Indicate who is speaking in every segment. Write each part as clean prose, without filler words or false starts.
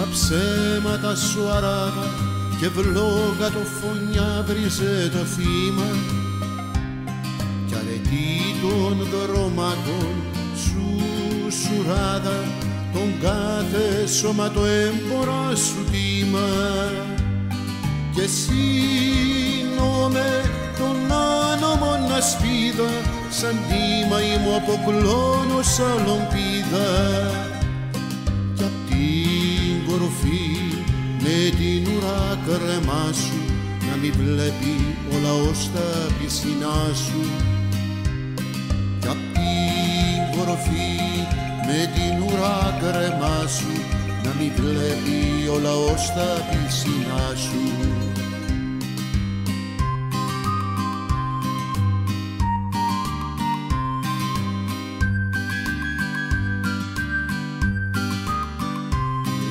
Speaker 1: τα ψέματα σου αράδα και βλόγα το φωνιά βρίζε το θύμα κι αρετή των δρομάτων σου σουράδα τον κάθε σωματοέμπορα σου τίμα και εσύ νόμε τον άνομο να σπίδα σαν τίμα είμαι αποκλώνω σαν λομπίδα κι απ' την κορφή με την ουρά κρεμά σου να μην βλέπει ο λαός τα πισινά σου κι απ' την κορφή με την ουρά κρεμά σου να μην βλέπει ο λαός τα πισινά σου.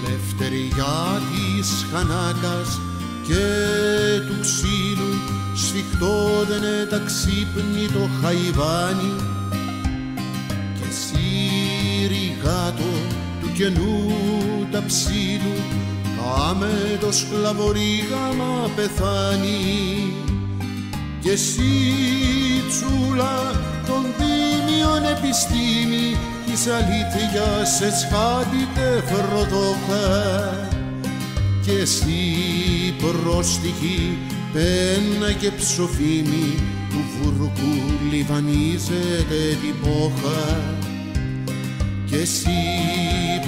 Speaker 1: Λευτεριά της Χανάκας και του ξύλου σφιχτό δεν ταξίπνει το χαϊβάνι και εσύ ρηγάτο του καινού τα ψήλου κάμε το σκλαβορίγαμα πεθάνει και εσύ τσούλα των δίμιων επιστήμη της αλήθειας εσχάτητε φροδόχα και εσύ πρόστιχη πένα και ψοφίμη του βουρκού λιβανίζεται την πόχα και εσύ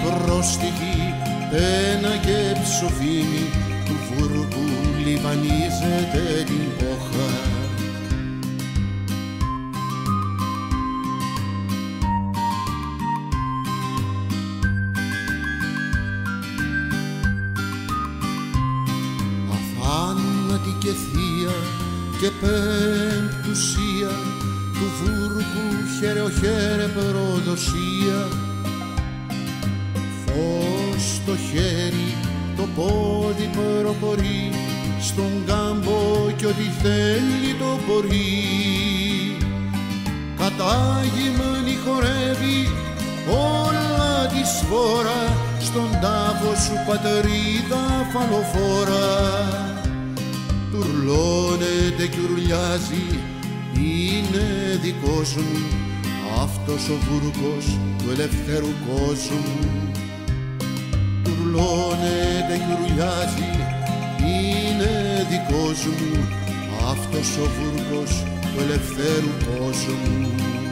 Speaker 1: πρόστιχη πένα και ψοφίμη του βουρκού λιβανίζεται την πόχα. Αθάνατη και θεία και πέμπτουσία του βούρκου χερεοχέρε προδοσία φως το χέρι το πόδι προχωρεί στον κάμπο κι ό,τι θέλει το μπορεί κατάγημνη χορεύει όλα τη σφόρα στον τάφο σου πατρίδα φαλοφόρα τουρλώνεται κι ουρλιάζει είναι δικός μου αυτός ο βούρκος του ελευθέρου κόσμου τουρλώνεται κι ουρλιάζει είναι δικός μου αυτός ο βούρκος του ελευθέρου κόσμου.